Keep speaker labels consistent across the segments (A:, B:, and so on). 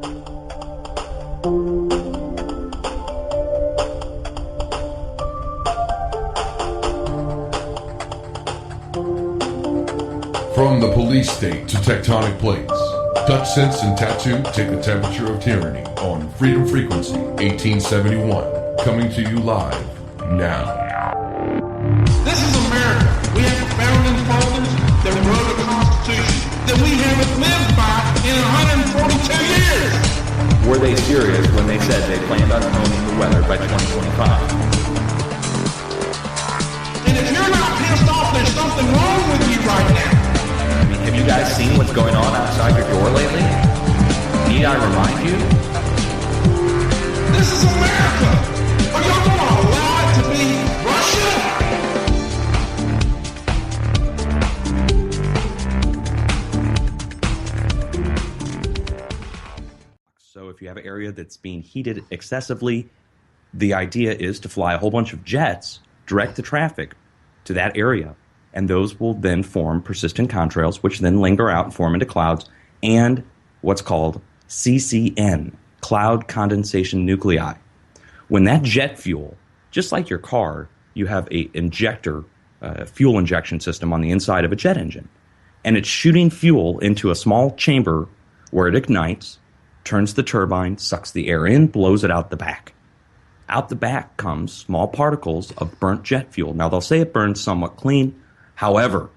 A: From the police state to tectonic plates, touch sense and tattoo take the temperature of tyranny on Freedom Frequency 1871, coming to you live now.
B: This is America. We have a founding fathers that wrote a constitution that we haven't lived by in 142 years.
C: Were they serious when they said they planned on owning the weather by 2025?
B: And if you're not pissed off, there's something wrong with you right now.
C: I mean, have you guys seen what's going on outside your door lately? Need I remind you?
B: This is America. Are y'all going to allow it to be Russia?
D: So if you have an area that's being heated excessively, the idea is to fly a whole bunch of jets, direct the traffic to that area, and those will then form persistent contrails, which then linger out and form into clouds, and what's called CCN, cloud condensation nuclei. When that jet fuel, just like your car, you have a injector, fuel injection system on the inside of a jet engine, and it's shooting fuel into a small chamber where it ignites, turns the turbine, sucks the air in, blows it out the back. Out the back comes small particles of burnt jet fuel. Now, they'll say it burns somewhat clean. However,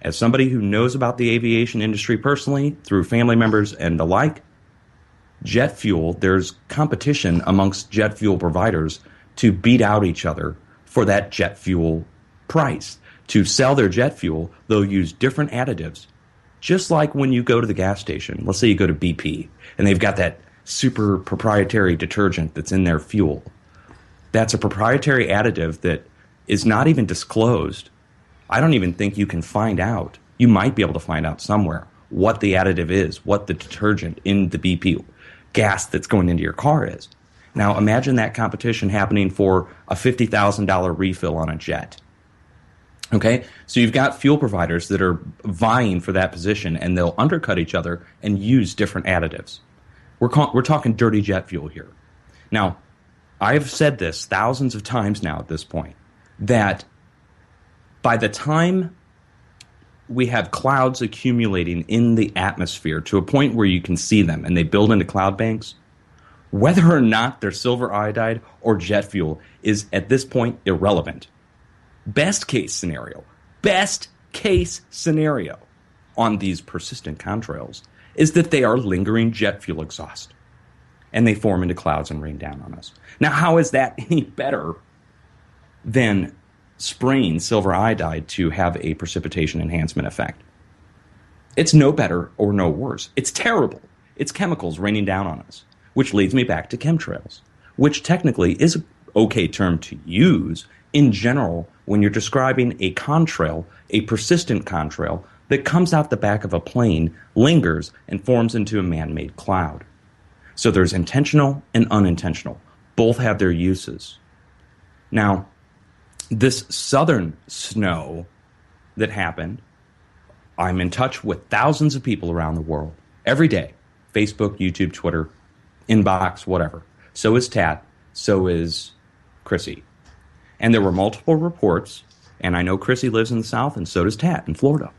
D: as somebody who knows about the aviation industry personally, through family members and the like, jet fuel, there's competition amongst jet fuel providers to beat out each other for that jet fuel price. To sell their jet fuel, they'll use different additives. Just like when you go to the gas station, let's say you go to BP, and they've got that super proprietary detergent that's in their fuel. That's a proprietary additive that is not even disclosed. I don't even think you can find out. You might be able to find out somewhere what the additive is, what the detergent in the BP gas that's going into your car is. Now, imagine that competition happening for a $50,000 refill on a jet. Okay? So you've got fuel providers that are vying for that position, and they'll undercut each other and use different additives. We're talking dirty jet fuel here. Now, I've said this thousands of times now at this point, that by the time we have clouds accumulating in the atmosphere to a point where you can see them and they build into cloud banks, whether or not they're silver iodide or jet fuel is at this point irrelevant. Best case scenario on these persistent contrails is that they are lingering jet fuel exhaust, and they form into clouds and rain down on us. Now, how is that any better than spraying silver iodide to have a precipitation enhancement effect? It's no better or no worse. It's terrible. It's chemicals raining down on us, which leads me back to chemtrails, which technically is an okay term to use in general when you're describing a contrail, a persistent contrail that comes out the back of a plane, lingers, and forms into a man-made cloud. So there's intentional and unintentional. Both have their uses. Now, this southern snow that happened, I'm in touch with thousands of people around the world every day. Facebook, YouTube, Twitter, inbox, whatever. So is Tat. So is Chrissy. And there were multiple reports, and I know Chrissy lives in the South, and so does Tat in Florida.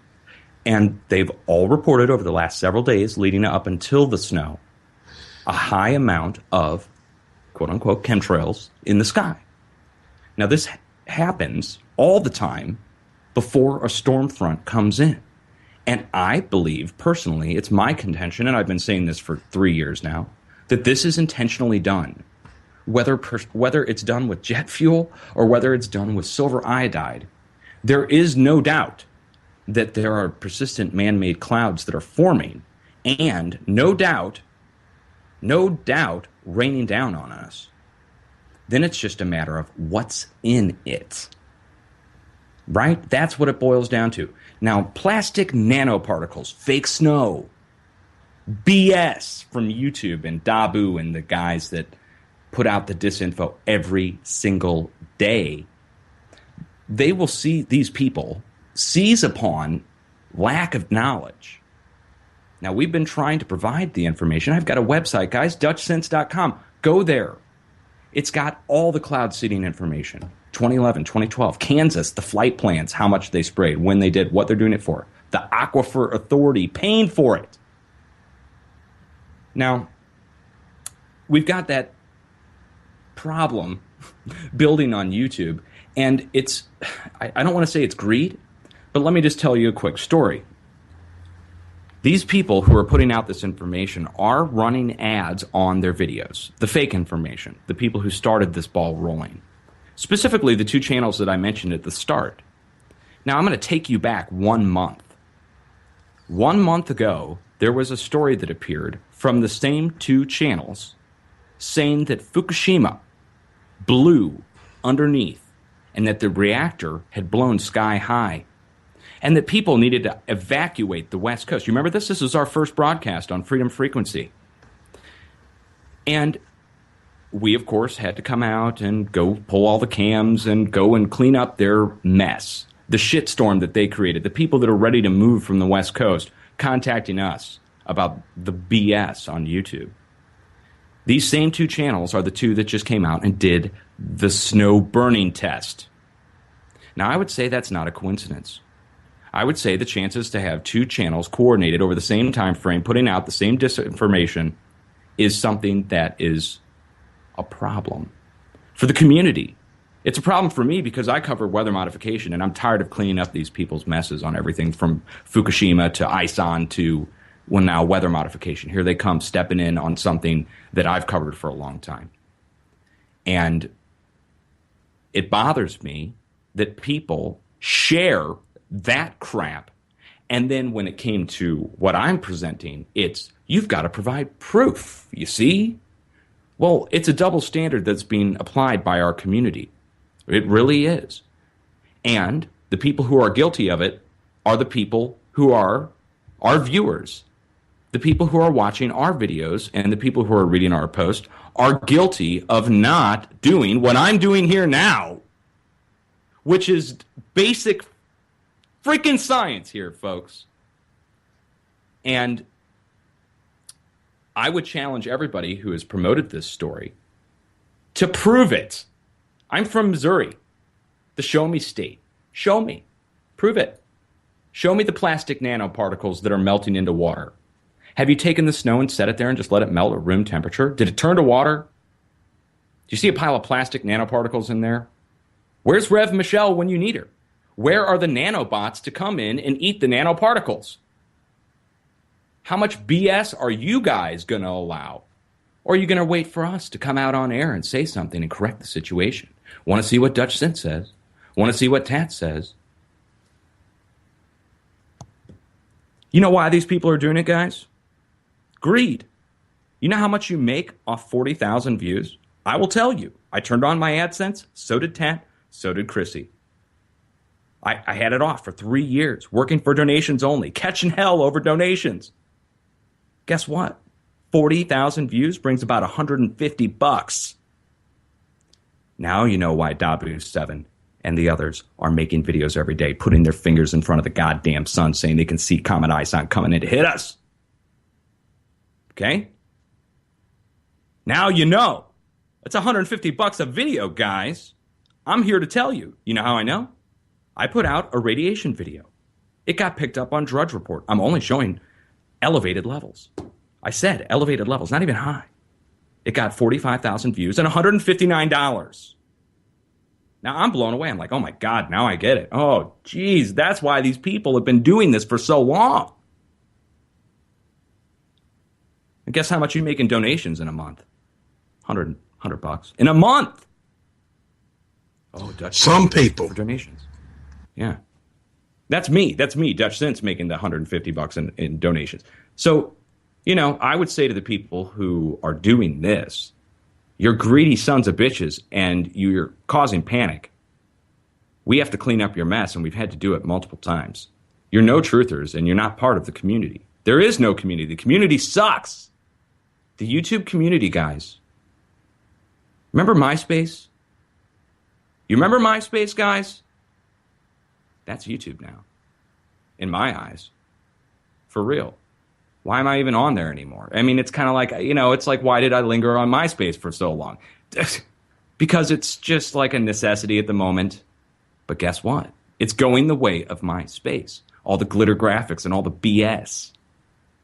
D: And they've all reported over the last several days leading up until the snow a high amount of, quote-unquote, chemtrails in the sky. Now, this happens all the time before a storm front comes in. And I believe, personally, it's my contention, and I've been saying this for 3 years now, that this is intentionally done. Whether it's done with jet fuel or whether it's done with silver iodide, there is no doubt that there are persistent man-made clouds that are forming, and no doubt raining down on us. Then it's just a matter of what's in it. Right? That's what it boils down to. Now, plastic nanoparticles, fake snow, BS from YouTube and Dabu and the guys that put out the Disinfo every single day. They will see these people seize upon lack of knowledge Now, we've been trying to provide the information. I've got a website, guys, DutchSense.com. Go there. It's got all the cloud seeding information. 2011, 2012, Kansas, the flight plans, how much they sprayed, when they did, what they're doing it for. The Aquifer Authority paying for it. Now, we've got that problem building on YouTube, and it's, I don't want to say it's greed, but let me just tell you a quick story. These people who are putting out this information are running ads on their videos, the fake information, the people who started this ball rolling. Specifically, the two channels that I mentioned at the start. Now, I'm going to take you back 1 month. 1 month ago, there was a story that appeared from the same two channels saying that Fukushima blew underneath and that the reactor had blown sky high and that people needed to evacuate the West Coast. You remember this? This was our first broadcast on Freedom Frequency. And we, of course, had to come out and go pull all the cams and go and clean up their mess, the shitstorm that they created, the people that are ready to move from the West Coast contacting us about the BS on YouTube. These same two channels are the two that just came out and did the snow burning test. Now, I would say that's not a coincidence. I would say the chances to have two channels coordinated over the same time frame, putting out the same disinformation, is something that is a problem for the community. It's a problem for me because I cover weather modification, and I'm tired of cleaning up these people's messes on everything from Fukushima to ISON to, well, now weather modification. Here they come stepping in on something that I've covered for a long time. And it bothers me that people share that crap, and then when it came to what I'm presenting, it's, you've got to provide proof, you see? Well, it's a double standard that's being applied by our community. It really is. And the people who are guilty of it are the people who are our viewers. The people who are watching our videos and the people who are reading our post are guilty of not doing what I'm doing here now, which is basic freaking science here, folks. And I would challenge everybody who has promoted this story to prove it. I'm from Missouri, the show me state. Show me. Prove it. Show me the plastic nanoparticles that are melting into water. Have you taken the snow and set it there and just let it melt at room temperature? Did it turn to water? Do you see a pile of plastic nanoparticles in there? Where's Rev Michelle when you need her? Where are the nanobots to come in and eat the nanoparticles? How much BS are you guys going to allow? Or are you going to wait for us to come out on air and say something and correct the situation? Want to see what Dutch Sense says? Want to see what Tat says? You know why these people are doing it, guys? Greed. You know how much you make off 40,000 views? I will tell you. I turned on my AdSense. So did Tat. So did Chrissy. I had it off for 3 years, working for donations only, catching hell over donations. Guess what? 40,000 views brings about $150. Now you know why Dabu7 and the others are making videos every day, putting their fingers in front of the goddamn sun, saying they can see Comet ISON coming in to hit us. Okay? Now you know. It's $150 a video, guys. I'm here to tell you. You know how I know? I put out a radiation video. It got picked up on Drudge Report. I'm only showing elevated levels. I said elevated levels, not even high. It got 45,000 views and $159. Now I'm blown away. I'm like, oh my God, now I get it. Oh, geez, that's why these people have been doing this for so long. And guess how much you make in donations in a month? $100 in a month. Oh, Dutch.
B: Some people.
D: For donations. Yeah. That's me, Dutch Sense, making the $150 in donations. So, you know, I would say to the people who are doing this, you're greedy sons of bitches and you're causing panic. We have to clean up your mess, and we've had to do it multiple times. You're no truthers, and you're not part of the community. There is no community. The community sucks. The YouTube community, guys. Remember MySpace? You remember MySpace, guys? That's YouTube now. In my eyes. For real. Why am I even on there anymore? I mean, it's kind of like, it's like, why did I linger on MySpace for so long? Because it's just like a necessity at the moment. But guess what? It's going the way of MySpace. All the glitter graphics and all the BS.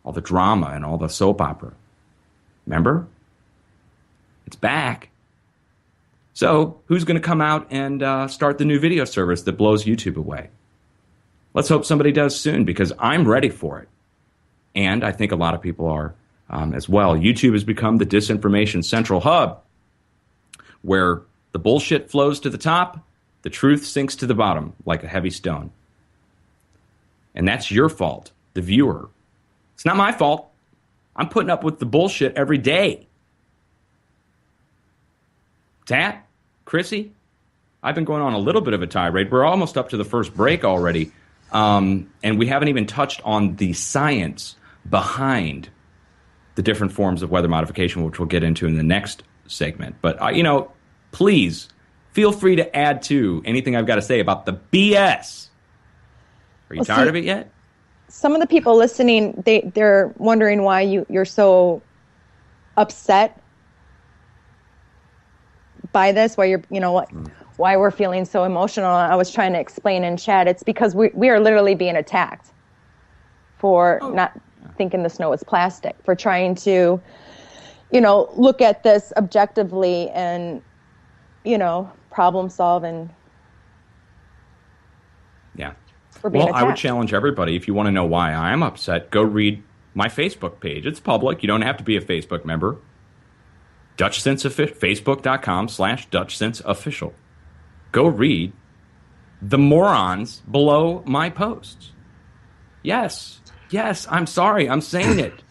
D: All the drama and all the soap opera. Remember? It's back. So who's going to come out and start the new video service that blows YouTube away? Let's hope somebody does soon, because I'm ready for it. And I think a lot of people are as well. YouTube has become the disinformation central hub, where the bullshit flows to the top, the truth sinks to the bottom like a heavy stone. And that's your fault, the viewer. It's not my fault. I'm putting up with the bullshit every day. Tat, Chrissy, I've been going on a little bit of a tirade. We're almost up to the first break already. And we haven't even touched on the science behind the different forms of weather modification, which we'll get into in the next segment. But, please feel free to add to anything I've got to say about the BS. Are you tired of it yet?
E: Some of the people listening, they're wondering why you're so upset by this, why why we're feeling so emotional. I was trying to explain in chat, it's because we are literally being attacked for not thinking the snow is plastic, for trying to, look at this objectively and, problem solve, and
D: yeah.
E: We're being attacked.
D: I would challenge everybody, if you want to know why I'm upset, go read my Facebook page. It's public. You don't have to be a Facebook member. Facebook.com/DutchSenseOfficial. Go read the morons below my posts. Yes, I'm sorry. I'm saying it.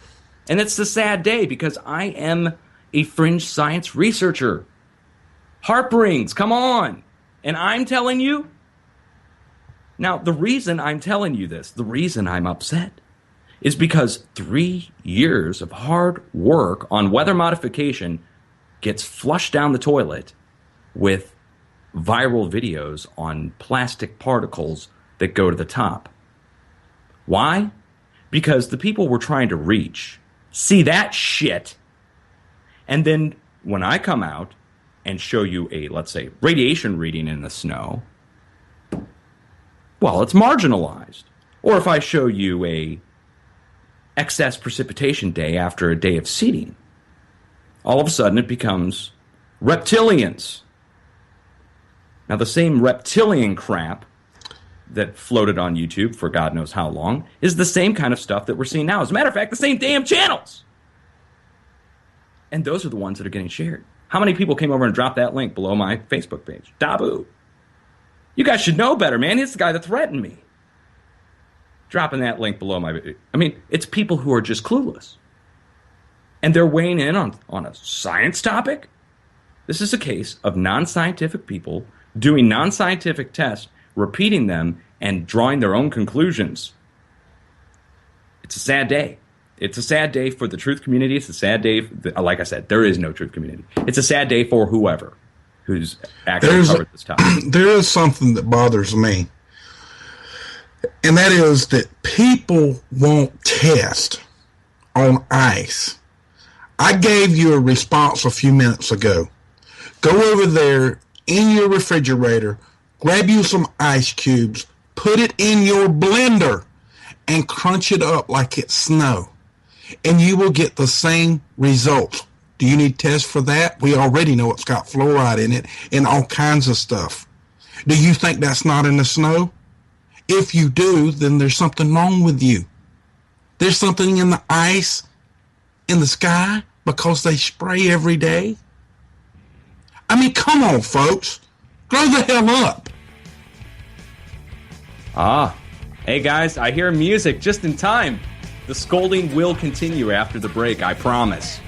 D: And it's a sad day because I am a fringe science researcher. Harp-rings, come on. And I'm telling you. Now, the reason I'm telling you this, the reason I'm upset, is because 3 years of hard work on weather modification gets flushed down the toilet with viral videos on plastic particles that go to the top. Why? Because the people we're trying to reach see that shit, and then when I come out and show you a, let's say, radiation reading in the snow, well, it's marginalized. Or if I show you a excess precipitation day after a day of seeding, all of a sudden it becomes reptilians. Now, the same reptilian crap that floated on YouTube for God knows how long is the same kind of stuff that we're seeing now. As a matter of fact, the same damn channels. And those are the ones that are getting shared. How many people came over and dropped that link below my Facebook page? Dabu. You guys should know better, man. It's the guy that threatened me. Dropping that link below my... I mean, it's people who are just clueless. And they're weighing in on a science topic? This is a case of non-scientific people doing non-scientific tests, repeating them, and drawing their own conclusions. It's a sad day. It's a sad day for the truth community. It's a sad day. Like I said, there is no truth community. It's a sad day for whoever who's actually covered this topic.
F: There is something that bothers me, and that is that people won't test on ice. I gave you a response a few minutes ago. Go over there in your refrigerator, grab you some ice cubes, put it in your blender, and crunch it up like it's snow. And you will get the same results. Do you need tests for that? We already know it's got fluoride in it and all kinds of stuff. Do you think that's not in the snow? If you do, then there's something wrong with you. There's something in the ice, in the sky, because they spray every day. I mean, come on, folks. Grow the hell up.
D: Hey guys, I hear music just in time. The scolding will continue after the break, I promise.